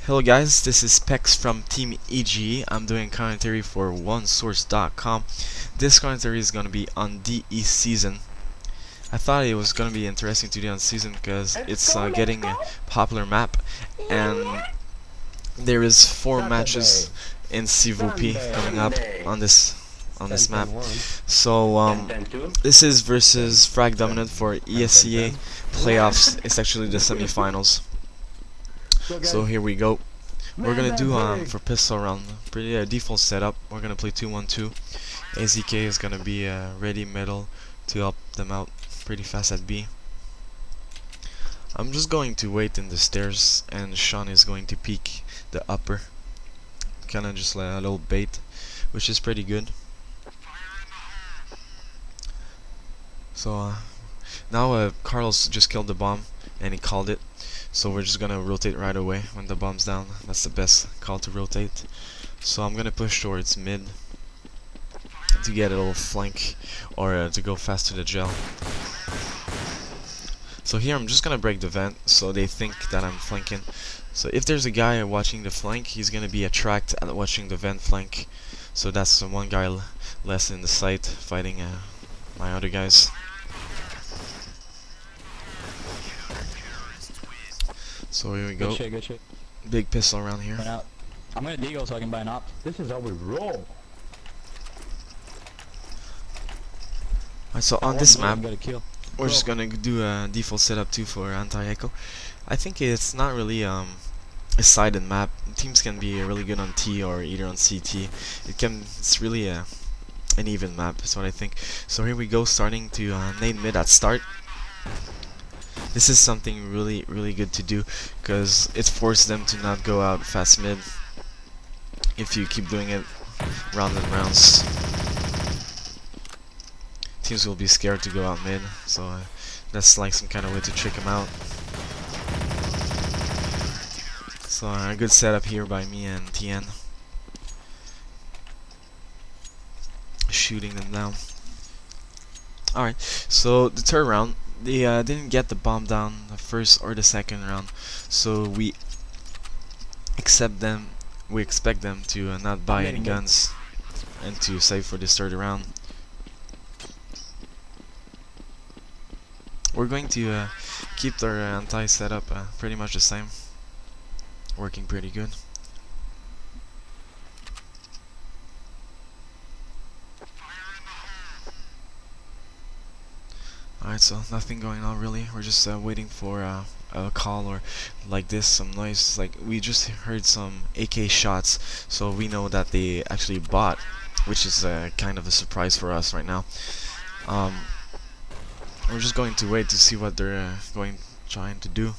Hello guys, this is Pex from Team eGe. I'm doing commentary for JuanSource.com. This commentary is going to be on DE season. I thought it was going to be interesting to do on season because it's getting a popular map, and there is 4 matches in CVP coming up on this map. So this is versus Frag dominant for ESCA playoffs. It's actually the semifinals. So here we go. We're gonna do for pistol round pretty default setup. We're gonna play 2-1-2. AZK is gonna be ready middle to help them out pretty fast at B. I'm just going to wait in the stairs, and Sean is going to peek the upper. Kinda just like a little bait, which is pretty good. So now Carlos just killed the bomb and he called it. So we're just gonna rotate right away when the bomb's down. That's the best call to rotate. So I'm gonna push towards mid to get a little flank, or to go fast to the gel. So here I'm just gonna break the vent so they think that I'm flanking. So if there's a guy watching the flank, he's gonna be attracted at watching the vent flank. So that's one guy less in the site fighting my other guys. So here we go. Good shit, good shit. Big pistol around here. I'm gonna deagle so I can buy an op. This is how we roll. Alright, so on this map, we're just gonna do a default setup too for anti-echo. I think it's not really a sided map. Teams can be really good on T or either on CT. It's really an even map, is what I think. So here we go, starting to nade mid at start. This is something really good to do because it forces them to not go out fast mid if you keep doing it round and rounds. Teams will be scared to go out mid, so that's like some kind of way to trick them out. So a good setup here by me and TN, shooting them down. Alright, so the third round, they didn't get the bomb down the first or the second round, so we expect them to not buy any guns and to save for this third round. We're going to keep their anti setup pretty much the same, working pretty good. Alright, so nothing going on really. We're just waiting for a call or like this, some noise. Like we just heard some AK shots, so we know that they actually bought, which is kind of a surprise for us right now. We're just going to wait to see what they're trying to do,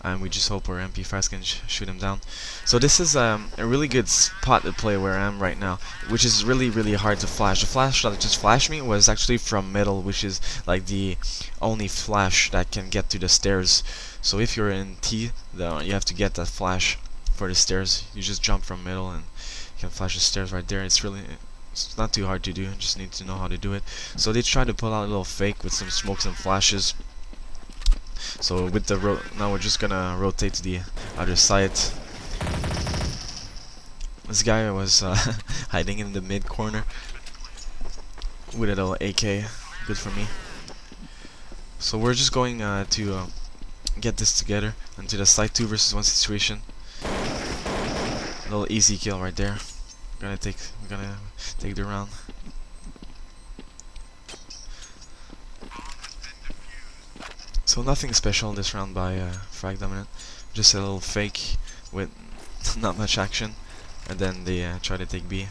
and we just hope our MP5s can shoot him down. So this is a really good spot to play where I am right now, which is really hard to flash. The flash that just flashed me was actually from middle, which is like the only flash that can get to the stairs. So if you're in T, you have to get that flash for the stairs. You just jump from middle and you can flash the stairs right there. It's not too hard to do, you just need to know how to do it. So they try to pull out a little fake with some smokes and flashes. So with the now we're just gonna rotate to the other side. This guy was hiding in the mid corner with a little AK, good for me. So we're just going to get this together into the side 2 versus 1 situation. A little easy kill right there. We're gonna take the round. So nothing special this round by Frag dominant. Just a little fake with not much action, and then they try to take B.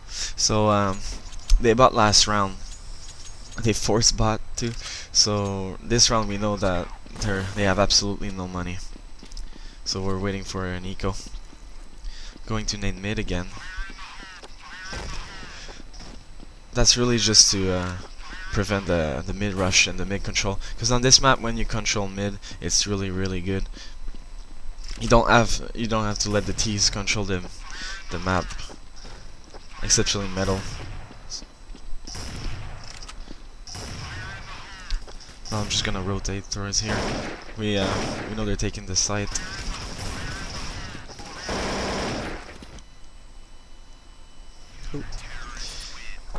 So they bought last round. They force bought too. So this round we know that they have absolutely no money. So we're waiting for an eco. Going to nade mid again. That's really just to prevent the mid rush and the mid control. Because on this map, when you control mid, it's really good. You don't have to let the T's control the map, exceptionally metal. Now I'm just gonna rotate towards here. We know they're taking the site.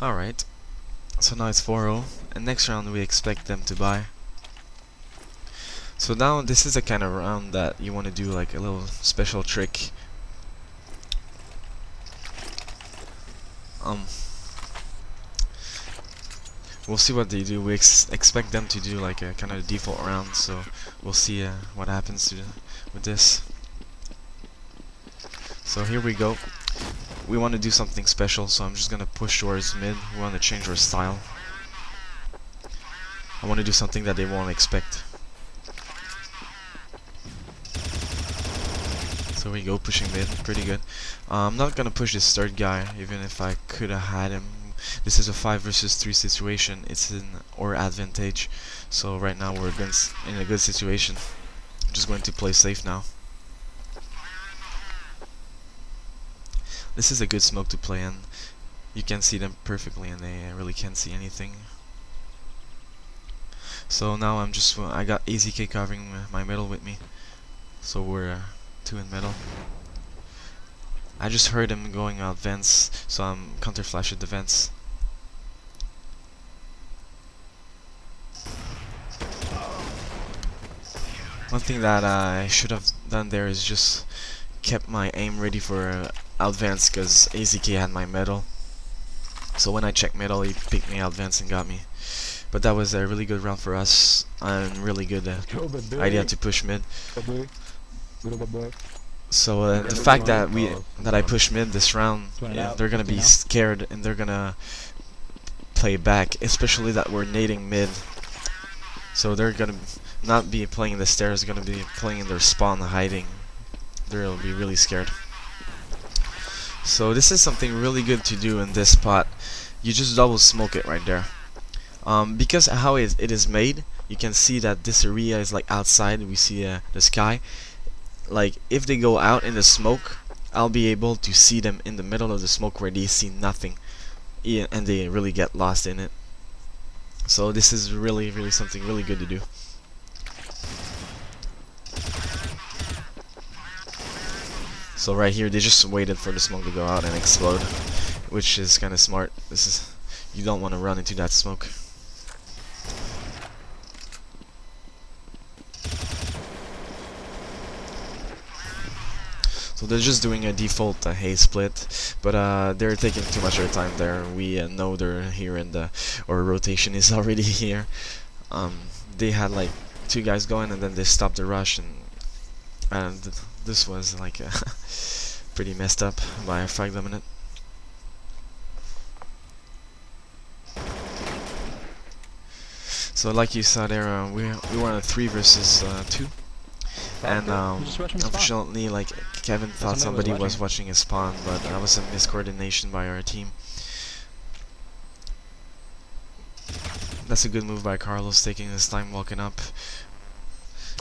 Alright. So now it's 4-0, and next round we expect them to buy. So now this is the kind of round that you want to do like a little special trick. We'll see what they do. We expect them to do like a kind of default round, so we'll see what happens with this. So here we go. We want to do something special, so I'm just gonna push towards mid. We want to change our style. I want to do something that they won't expect. So we go, pushing mid, pretty good. I'm not gonna push this third guy, even if I could have had him. This is a 5 versus 3 situation. It's in our advantage. So right now we're in a good situation. I'm just going to play safe now. This is a good smoke to play in. You can see them perfectly, and they really can't see anything. So now I got eGe covering my middle with me. So we're 2 in middle. I just heard him going out vents, so I'm counter flashing the vents. One thing that I should have done there is just kept my aim ready for advance, because eGe had my middle. So when I checked middle, he picked me advance and got me. But that was a really good round for us, and really good idea to push mid. So the fact that I push mid this round, they're gonna be scared and they're gonna play back, especially that we're nading mid. So they're gonna not be playing in the stairs, they're gonna be playing in their spawn, hiding. They'll be really scared. So this is something really good to do in this spot. You just double smoke it right there. Because how it is made, you can see that this area is like outside. We see the sky. Like if they go out in the smoke, I'll be able to see them in the middle of the smoke where they see nothing, and they really get lost in it. So this is really something really good to do. So right here, they just waited for the smoke to go out and explode, which is kind of smart. You don't want to run into that smoke. So they're just doing a default haze split, but they're taking too much of their time there. We know they're here, and our rotation is already here. They had like 2 guys going, and then they stopped the rush, and this was like pretty messed up by Frag minute. So like you saw there, we were on a 3 versus 2. And unfortunately, like Kevin thought somebody was watching his spawn, but that was a miscoordination by our team. That's a good move by Carlos, taking his time walking up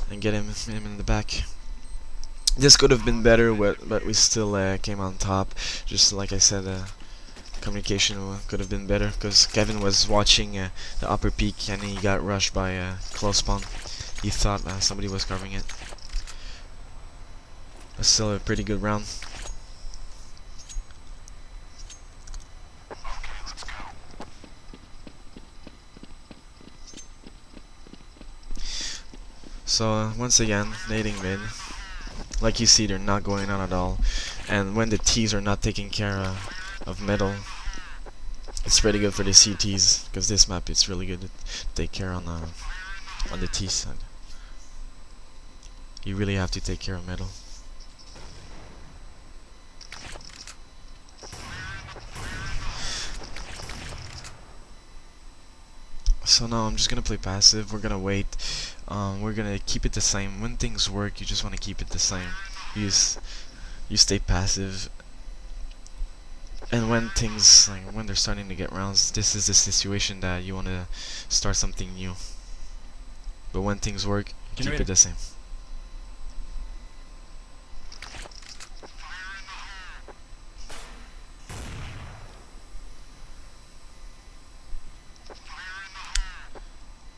and get him in the back. This could have been better, but we still came on top. Just like I said, communication could have been better, because Kevin was watching the upper peak and he got rushed by close spawn. He thought somebody was covering it. But still a pretty good round. So once again, nading mid. Like you see, they're not going on at all. And when the T's are not taking care of middle, it's pretty good for the CTs, because this map it's really good to take care on the T side. You really have to take care of middle. So now I'm just gonna play passive. We're gonna wait. We're gonna keep it the same. When things work, you just want to keep it the same. You stay passive. And when things, like when they're starting to get rounds, this is the situation that you want to start something new. But when things work, keep it the same.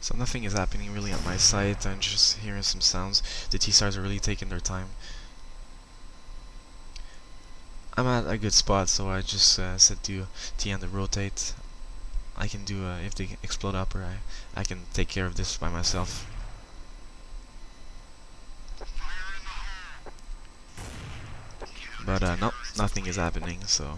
So nothing is happening really on my side. I'm just hearing some sounds. The T-Stars are really taking their time. I'm at a good spot, so I just said to TN to rotate. I can do, if they explode upper, I can take care of this by myself. But no, nothing is happening, so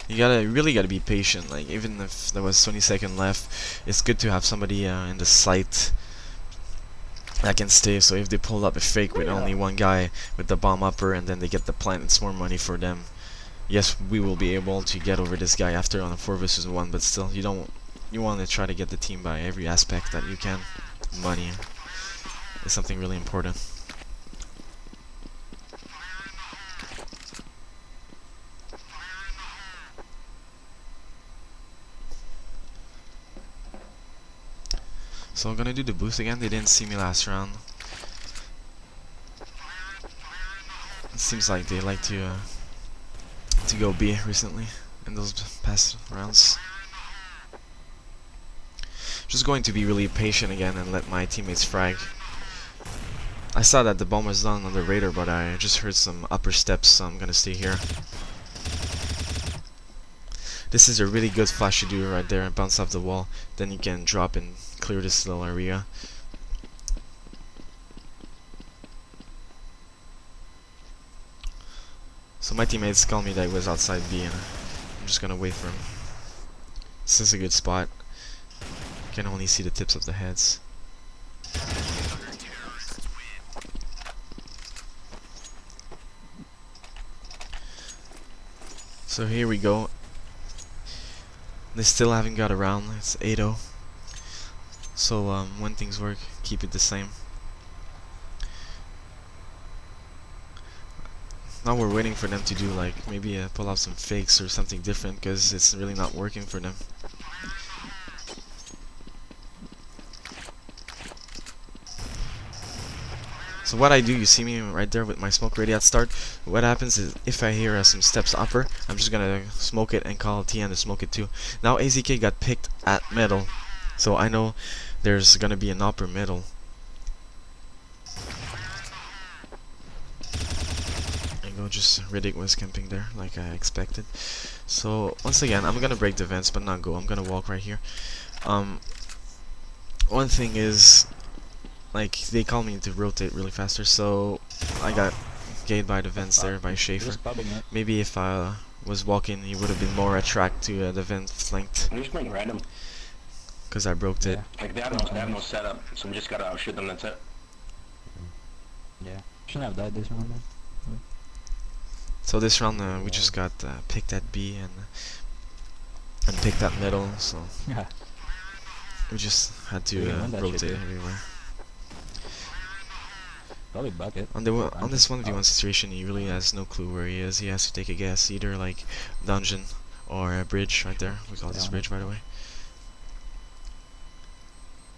you really gotta be patient. Like, even if there was 20 seconds left, it's good to have somebody in the site that can stay. So if they pull up a fake with only one guy with the bomb upper and then they get the plant, it's more money for them. Yes, we will be able to get over this guy after on a 4 versus 1, but still, you want to try to get the team by every aspect that you can. Money is something really important. So I'm gonna do the boost again. They didn't see me last round. It seems like they like to go B recently in those past rounds. Just going to be really patient again and let my teammates frag. I saw that the bomb was done on the radar, but I just heard some upper steps, so I'm gonna stay here. This is a really good flash to do right there and bounce off the wall. Then you can drop and clear this little area. So my teammates called me that he was outside B, and I'm just gonna wait for him. This is a good spot. You can only see the tips of the heads. So here we go. They still haven't got around. It's 8-0. So when things work, keep it the same. Now we're waiting for them to do, like, maybe pull out some fakes or something different, because it's really not working for them. So what I do, you see me right there with my smoke ready at start. What happens is, if I hear some steps upper, I'm just gonna smoke it and call TN to smoke it too. Now AZK got picked at middle, so I know there's gonna be an upper middle. And go just ridiculous camping there, like I expected. So once again, I'm gonna break the vents, but not go. I'm gonna walk right here. One thing is, like, they call me to rotate really faster, so I got gated by the vents there by Schaefer. Maybe if I was walking, he would have been more attracted to the vent flanked. I'm just playing random. Because I broke it. Like, they have no setup, so I'm just gotta outshoot them, that's it. Yeah. Shouldn't have died this round, man. So this round we just got picked at B and picked at middle, so Yeah. we just had to rotate everywhere. Probably bucket. On this 1v1 situation, he really has no clue where he is. He has to take a guess, either like dungeon or a bridge right there. We call this bridge, by the way.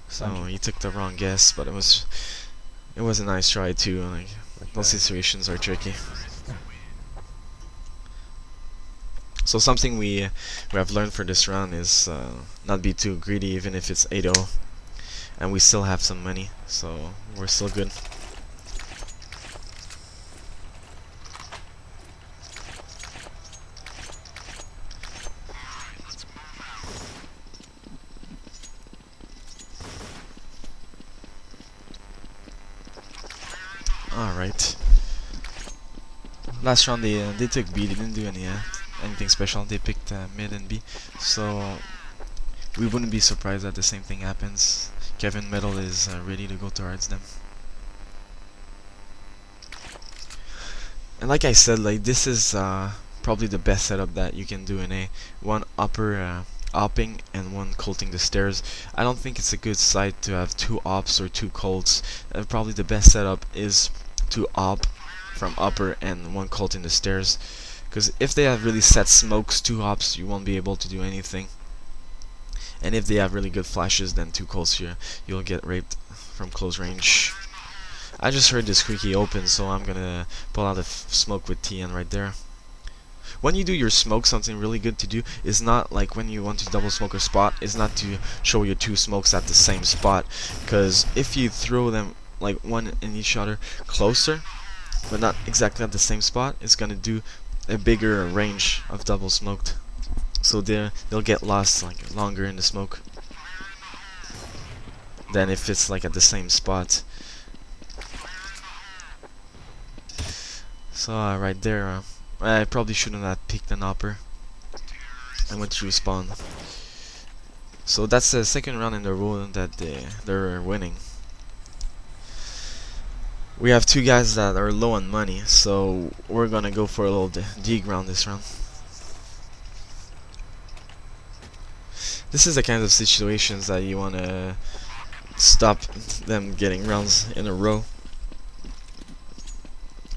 So he took the wrong guess, but it was a nice try too. Like, those situations are tricky. So something we have learned for this round is not be too greedy, even if it's 8-0, and we still have some money, so we're still good. Alright. Last round they took B. They didn't do anything special. They picked mid and B. So we wouldn't be surprised that the same thing happens. Kevin middle is ready to go towards them. And like I said, like, this is probably the best setup that you can do in A. One upper opping and one colting the stairs. I don't think it's a good site to have two ops or two colts. Probably the best setup is to op from upper and one colt in the stairs, because if they have really set smokes, two ops, you won't be able to do anything. And if they have really good flashes, then two colts here, you'll get raped from close range. I just heard this squeaky open, so I'm gonna pull out a smoke with TN right there. when you do your smoke, something really good to do is not like when you want to double smoke a spot, is not to show your two smokes at the same spot, because if you throw them like one in each other closer, but not exactly at the same spot, it's gonna do a bigger range of double smoked. So they'll get lost like longer in the smoke than if it's like at the same spot. So right there, I probably shouldn't have picked an upper. I went through spawn. So that's the second round in a row that they're winning. We have two guys that are low on money, so we're gonna go for a little dig round this round. This is the kind of situations that you wanna stop them getting rounds in a row.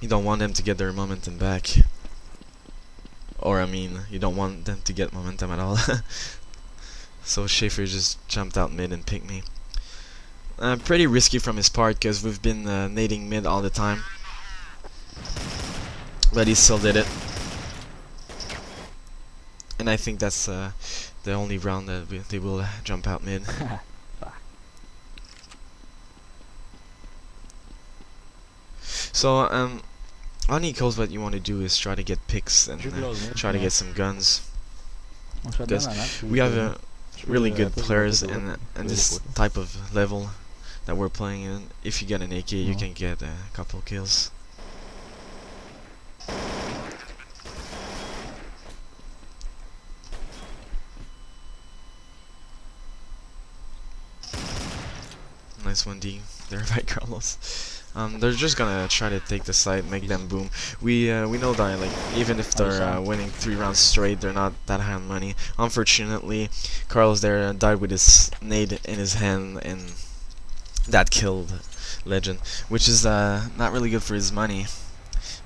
You don't want them to get their momentum back. Or I mean, you don't want them to get momentum at all. So Schaefer just jumped out mid and picked me. Pretty risky from his part because we've been nading mid all the time. But he still did it. And I think that's the only round that they will jump out mid. So on equals, what you want to do is try to get picks and try to get some guns, because we have really good players in this type of level that we're playing in. If you get an AK, you can get a couple kills. Nice 1D there by Carlos. They're just gonna try to take the side, make them boom. We know that like even if they're winning 3 rounds straight, they're not that high on money. Unfortunately, Carlos there died with his nade in his hand, and that killed Legend, which is not really good for his money.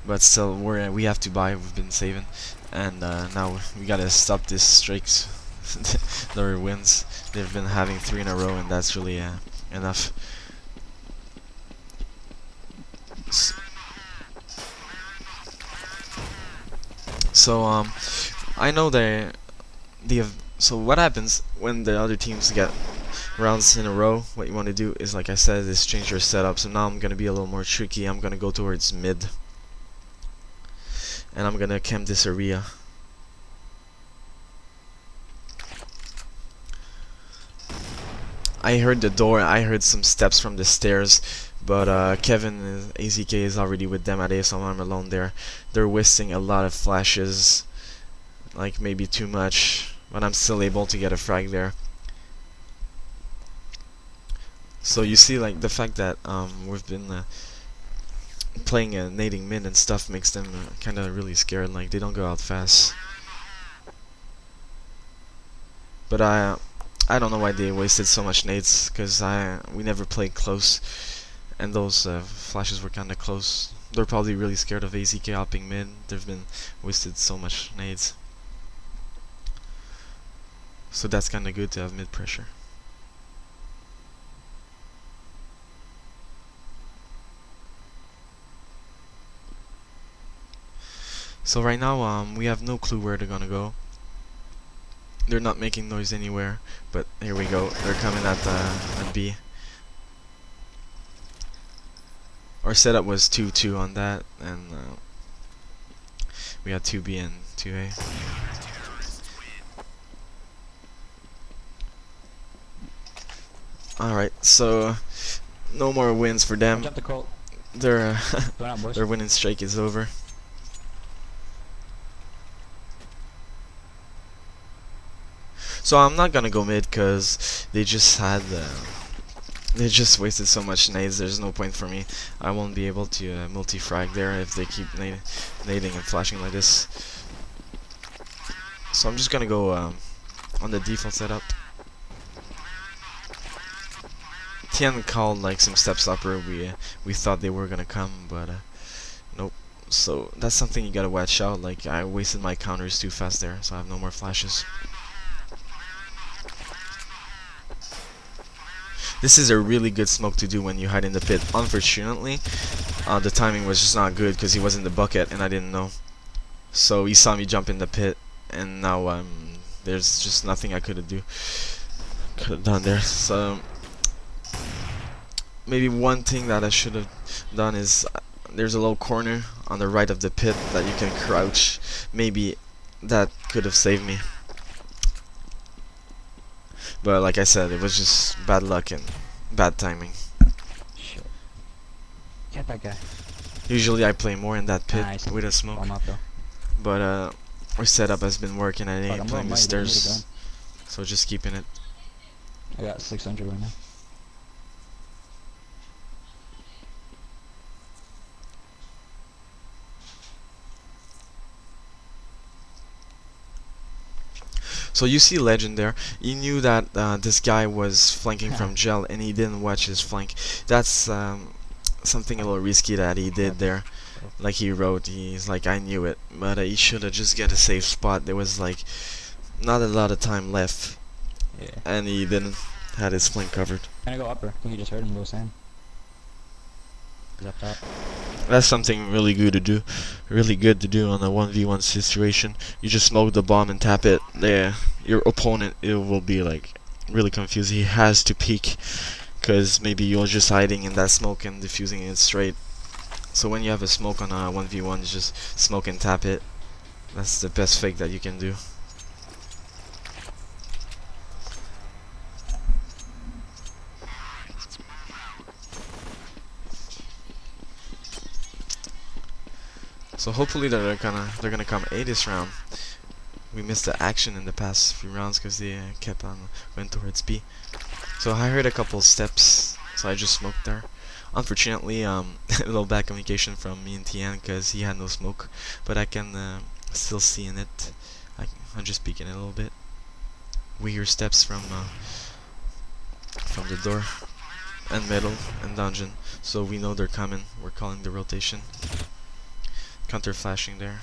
But still, we have to buy. We've been saving, and now we gotta stop this streaks. Their wins. They've been having 3 in a row, and that's really enough. So I know so what happens when the other teams get rounds in a row? What you want to do is, like I said, is change your setup. So now I'm gonna be a little more tricky. I'm gonna go towards mid, and I'm gonna camp this area. I heard the door. I heard some steps from the stairs. But Kevin, AZK is already with them at A, so I'm alone there. They're wasting a lot of flashes, like maybe too much, but I'm still able to get a frag there. So you see, like the fact that we've been playing nading mid and stuff makes them kind of really scared. Like they don't go out fast. But I don't know why they wasted so much nades, because we never played close. And those flashes were kind of close. They're probably really scared of AZK hopping mid. They've been wasted so much nades. So that's kind of good to have mid pressure. So right now we have no clue where they're gonna go. They're not making noise anywhere, but here we go. They're coming at B. Our setup was 2-2 on that, and we had 2B and 2A. Alright, so no more wins for them. Their winning streak is over. So I'm not gonna go mid because they just wasted so much nades. There's no point for me. I won't be able to multi-frag there if they keep nading and flashing like this. So I'm just gonna go on the default setup. Tian called like some steps upper. We thought they were gonna come, but nope. So that's something you gotta watch out. Like I wasted my counters too fast there, so I have no more flashes. This is a really good smoke to do when you hide in the pit. Unfortunately, the timing was just not good because he was in the bucket and I didn't know. So he saw me jump in the pit, and now there's just nothing I could have done there. So maybe one thing that I should have done is there's a little corner on the right of the pit that you can crouch. Maybe that could have saved me. But like I said, it was just bad luck and bad timing. Shit. Get that guy. Usually I play more in that pit Nice. with a smoke. I'm up though. But our setup has been working. I Fuck, ain't I'm playing going the mighty, dude. stairs, so just keeping it. I got 600 right now. So you see Legend there. He knew that this guy was flanking from gel, and he didn't watch his flank. That's something a little risky that he did there. Like he wrote, he's like, I knew it, but he should have just get a safe spot. There was like not a lot of time left, Yeah. and he didn't had his flank covered. Can I go upper? I think you just heard him go Sam. He's up top. That's something really good to do. Really good to do on a 1v1 situation. You just smoke the bomb and tap it. There, your opponent, it will be like really confused. He has to peek, because maybe you're just hiding in that smoke and diffusing it straight. So when you have a smoke on a 1v1, you just smoke and tap it. That's the best fake that you can do. So hopefully they're gonna come A this round. We missed the action in the past few rounds because they kept on went towards B. So I heard a couple steps, so I just smoked there. Unfortunately, a little bad communication from me and Tian because he had no smoke, but I can still see in it. I'm just peeking it a little bit. We hear steps from the door and middle and dungeon, so we know they're coming. We're calling the rotation. Counter flashing there.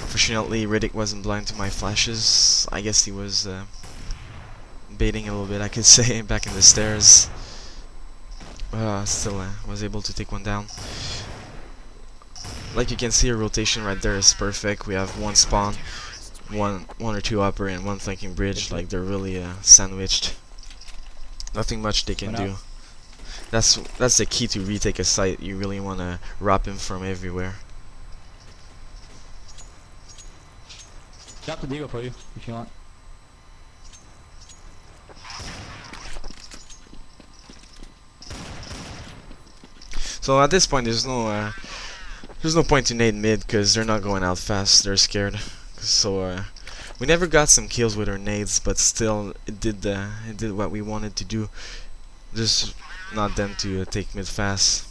Unfortunately, Riddick wasn't blind to my flashes. I guess he was baiting a little bit, I could say, back in the stairs. Still was able to take one down. Like you can see, a rotation right there is perfect. We have one spawn, one or two upper, and one flanking bridge. Like they're really sandwiched. Nothing much they can do. That's the key to retake a site. You really want to wrap him from everywhere. Drop the deagle for you if you want. So at this point, there's no point to nade mid because they're not going out fast. They're scared. So we never got some kills with our nades, but still, it did what we wanted to do. Just not them to take mid fast.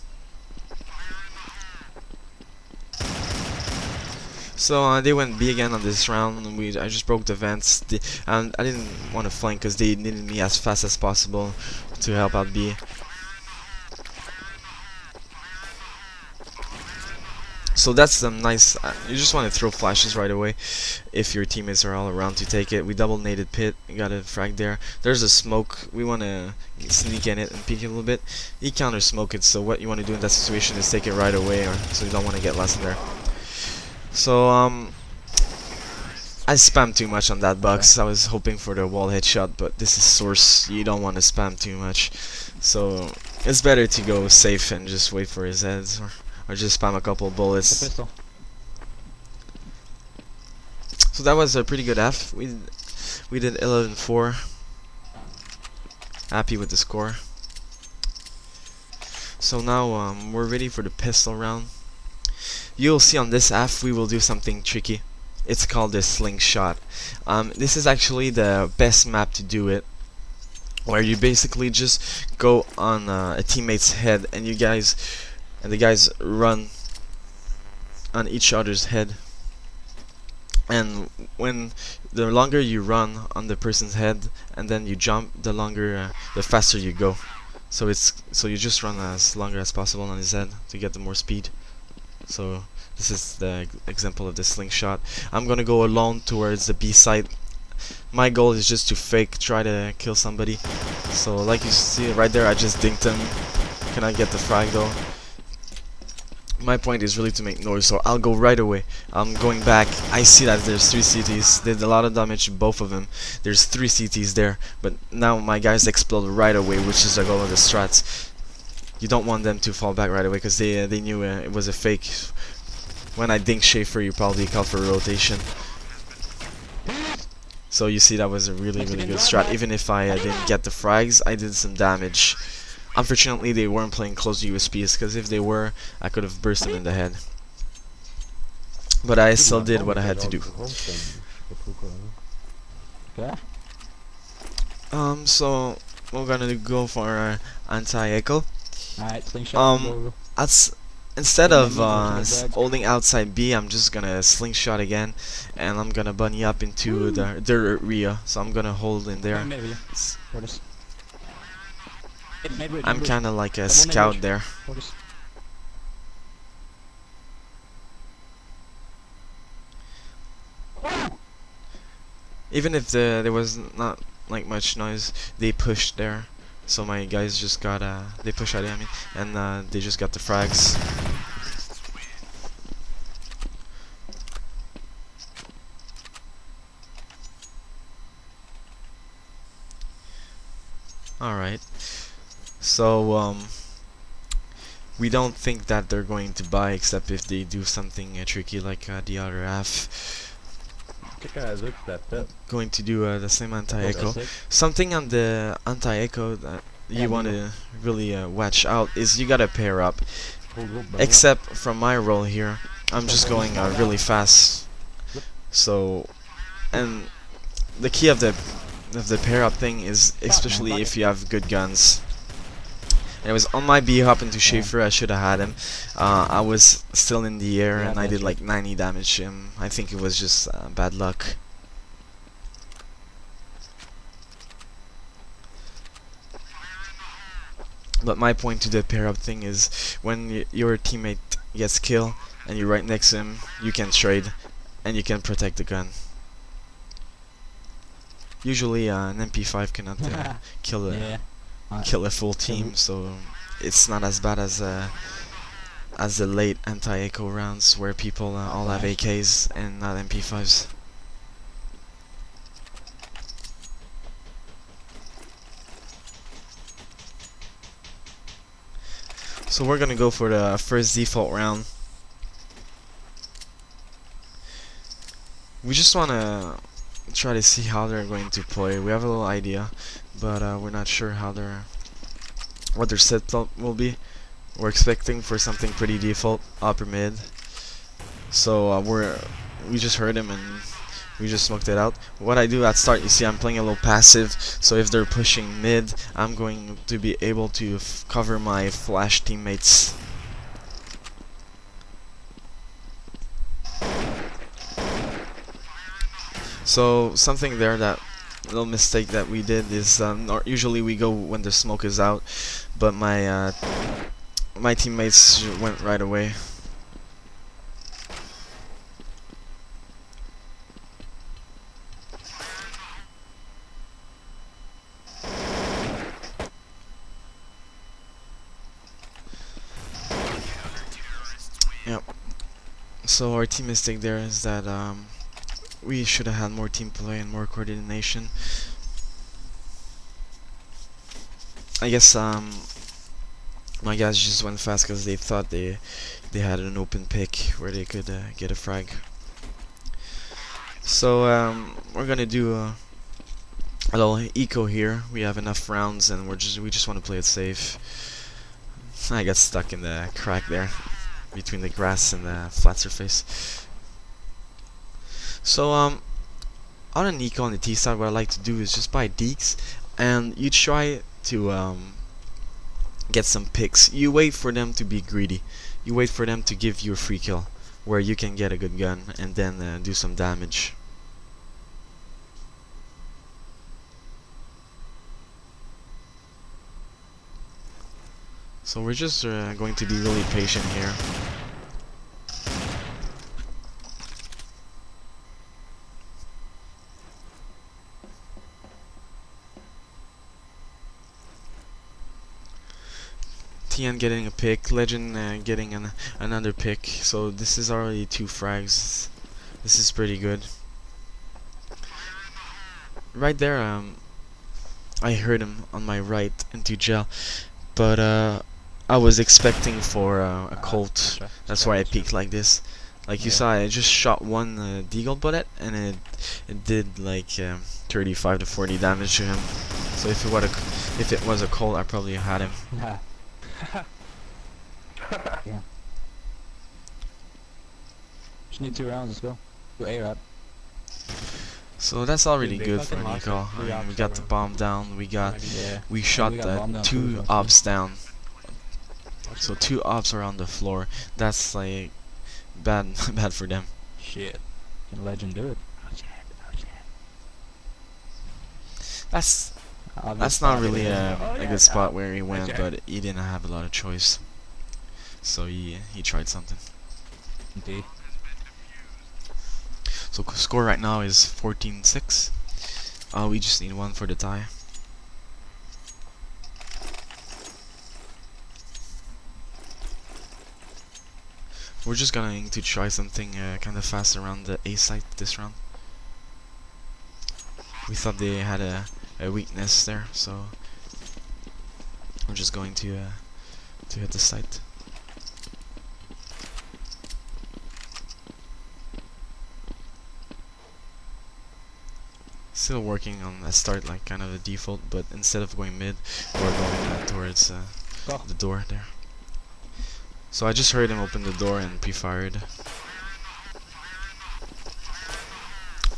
So they went B again on this round. I just broke the vents. And I didn't want to flank because they needed me as fast as possible to help out B. So that's some nice. You just want to throw flashes right away if your teammates are all around to take it. We double naded pit. We got a frag there. There's a smoke. We want to sneak in it and peek it a little bit. He counter smoke it. So what you want to do in that situation is take it right away, or so you don't want to get lost in there. So I spammed too much on that box. I was hoping for the wall headshot, but this is source. You don't want to spam too much. So it's better to go safe and just wait for his heads, or just spam a couple bullets. Pistol. So that was a pretty good F. We did 11-4. Happy with the score. So now we're ready for the pistol round. You'll see on this F we will do something tricky. It's called the slingshot. This is actually the best map to do it, where you basically just go on a teammate's head and the guys run on each other's head. And when the longer you run on the person's head and then you jump, the faster you go. So you just run as longer as possible on his head to get the more speed. So this is the example of the slingshot. I'm gonna go alone towards the B side. My goal is just to fake, try to kill somebody. So like you see right there, I just dinked him. Can I get the frag though? My point is really to make noise, so I'll go right away. I'm going back. I see that there's 3 CTs. Did a lot of damage to both of them. There's 3 CTs there, but now my guys explode right away, which is the goal of the strats. You don't want them to fall back right away because they knew it was a fake. When I dink Schaefer, you probably called for a rotation. So you see that was a really good strat. Even if I didn't get the frags, I did some damage. Unfortunately, they weren't playing close USPs, because if they were, I could have burst them in the head. But I still did what I had to do. So we're gonna go for our anti-echo. Alright, slingshot. Go. Instead of holding outside B, I'm just gonna slingshot again, and I'm gonna bunny up into the area. So I'm gonna hold in there. I'm kinda like a scout there. Even if there was not like much noise, they pushed there. So my guys just got they pushed out, I mean, and they just got the frags. Alright. So we don't think that they're going to buy, except if they do something tricky like the other half. Going to do the same anti-echo. Something on the anti-echo that you want to really watch out is you gotta pair up. Except from my role here, I'm just going really fast. So, and the key of the pair up thing is especially if you have good guns. And it was on my B hop into Schaefer. I should have had him. I was still in the air and I did like 90 damage to him. I think it was just bad luck. But my point to the pair up thing is when your teammate gets killed and you're right next to him, you can trade and you can protect the gun. Usually an MP5 cannot kill a full team, so it's not as bad as the late anti-echo rounds where people all have AKs and not MP5s. So we're gonna go for the first default round. We just wanna try to see how they're going to play. We have a little idea, but we're not sure how what their setup will be. We're expecting for something pretty default, upper mid. So we just heard him and we just smoked it out. What I do at start, you see I'm playing a little passive, so if they're pushing mid, I'm going to be able to cover my flash teammates. So something there, that little mistake that we did is usually we go when the smoke is out, but my teammates went right away. Yep. So our team mistake there is that we should have had more team play and more coordination. I guess my guys just went fast because they thought they had an open pick where they could get a frag. So we're gonna do a little eco here. We have enough rounds and we just want to play it safe. I got stuck in the crack there between the grass and the flat surface. So on an eco on the T side, what I like to do is just buy deeks, and you try to get some picks. You wait for them to be greedy. You wait for them to give you a free kill, where you can get a good gun and then do some damage. So we're just going to be really patient here. TN getting a pick, Legend getting another pick. So this is already 2 frags. This is pretty good. Right there, I heard him on my right into gel, but I was expecting for a Colt. That's why I peeked like this. Like you saw, I just shot one deagle bullet, and it did like 35 to 40 damage to him. So if it was a Colt, I probably had him. Yeah. Just need 2 rounds. Let's go. Do A-Rap. So that's already Dude, good they for fucking lost Nico. like 3 We ops got the over. bomb down. We Yeah. shot we got bomb the down 2 too, ops down. So 2 ops are on the floor. That's like bad bad for them. Shit. Can Legend do it? That's Obvious not spot. really Oh, a yeah, good spot yeah. where he went, Okay. but he didn't have a lot of choice. So he tried something. Indeed. So score right now is 14-6. We just need 1 for the tie. We're just going to try something kind of fast around the A site this round. We thought they had a weakness there, so we're just going to hit the site. Still working on a start like kind of a default, but instead of going mid, we're going towards the door there. So I just heard him open the door and pre-fired.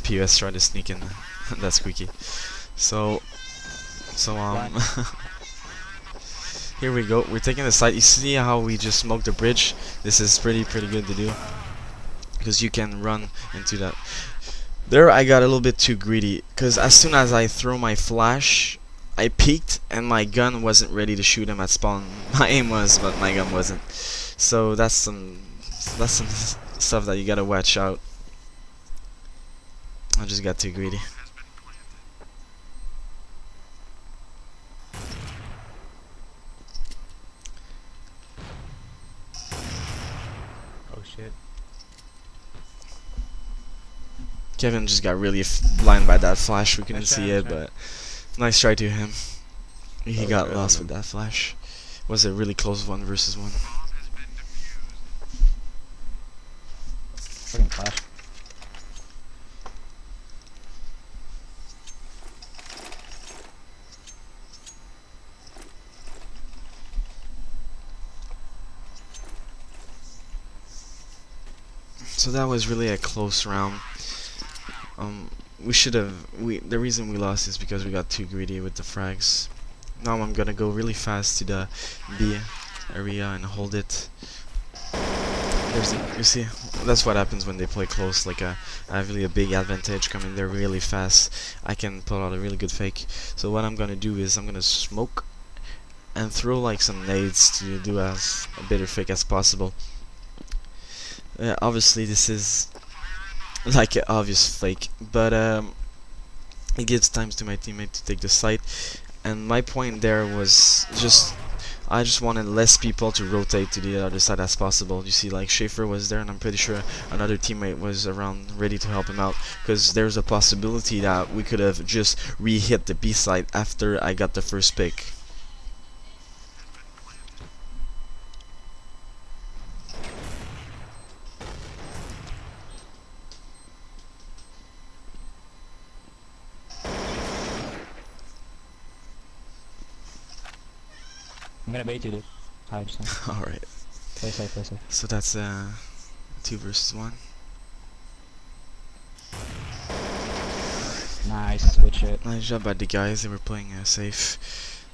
POS tried to sneak in. That's squeaky. So here we go. We're taking the site. You see how we just smoked the bridge? This is pretty good to do, because you can run into that. There I got a little bit too greedy, because as soon as I throw my flash, I peeked and my gun wasn't ready to shoot him at spawn. My aim was, but my gun wasn't. So that's some stuff that you gotta watch out. I just got too greedy. Oh shit. Kevin just got really blind by that flash. We couldn't Nice see try, it, but nice try to him. He Oh, got good lost on with him. that flash. Was a really close 1 versus 1. Fucking flash. So that was really a close round. We should have. The reason we lost is because we got too greedy with the frags. Now I'm gonna go really fast to the B area and hold it. You see, that's what happens when they play close. Like I have really a big advantage coming there really fast. I can pull out a really good fake. So what I'm gonna do is I'm gonna smoke and throw like some nades to do as a better fake as possible. Obviously this is like an obvious fake, but it gives time to my teammate to take the site, and my point there was I just wanted less people to rotate to the other side as possible. You see, like Schaefer was there, and I'm pretty sure another teammate was around ready to help him out, because there's a possibility that we could have just re-hit the B side after I got the first pick. I'm gonna bait you, dude. Hype, so. Alright, Play safe, play safe. so that's 2 versus 1. Nice, good shit. Nice job by the guys, they were playing safe.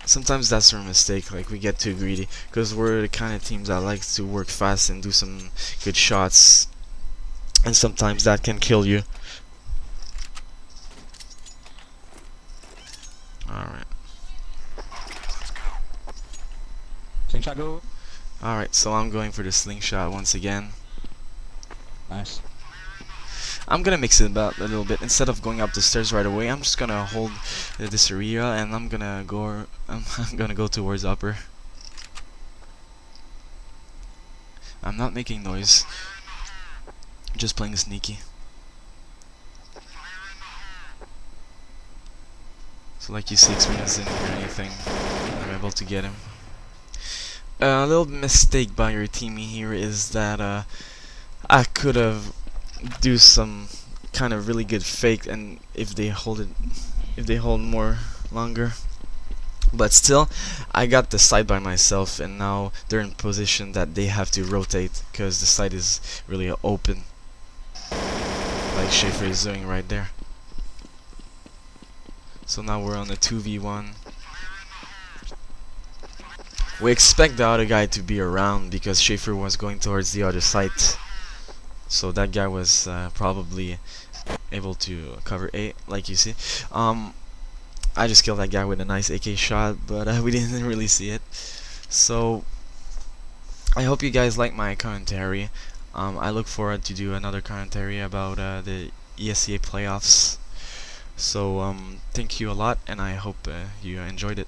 Sometimes that's our mistake, like we get too greedy, because we're the kind of teams that likes to work fast and do some good shots, and sometimes that can kill you. Alright. Slingshot go. Alright, so I'm going for the slingshot once again. Nice. I'm gonna mix it about a little bit. Instead of going up the stairs right away, I'm just gonna hold this area, and I'm gonna go towards upper. I'm not making noise. Just playing sneaky. So like you see, experience didn't hear anything. I'm able to get him. A little mistake by your team here is that I could have do some kind of really good fake, and if they hold more longer. But still, I got the side by myself, and now they're in position that they have to rotate because the side is really open, like Schaefer is doing right there. So now we're on a 2v1. We expect the other guy to be around because Schaefer was going towards the other side. So that guy was probably able to cover A, like you see. I just killed that guy with a nice AK shot, but we didn't really see it. So I hope you guys like my commentary. I look forward to do another commentary about the ESEA playoffs. So thank you a lot, and I hope you enjoyed it.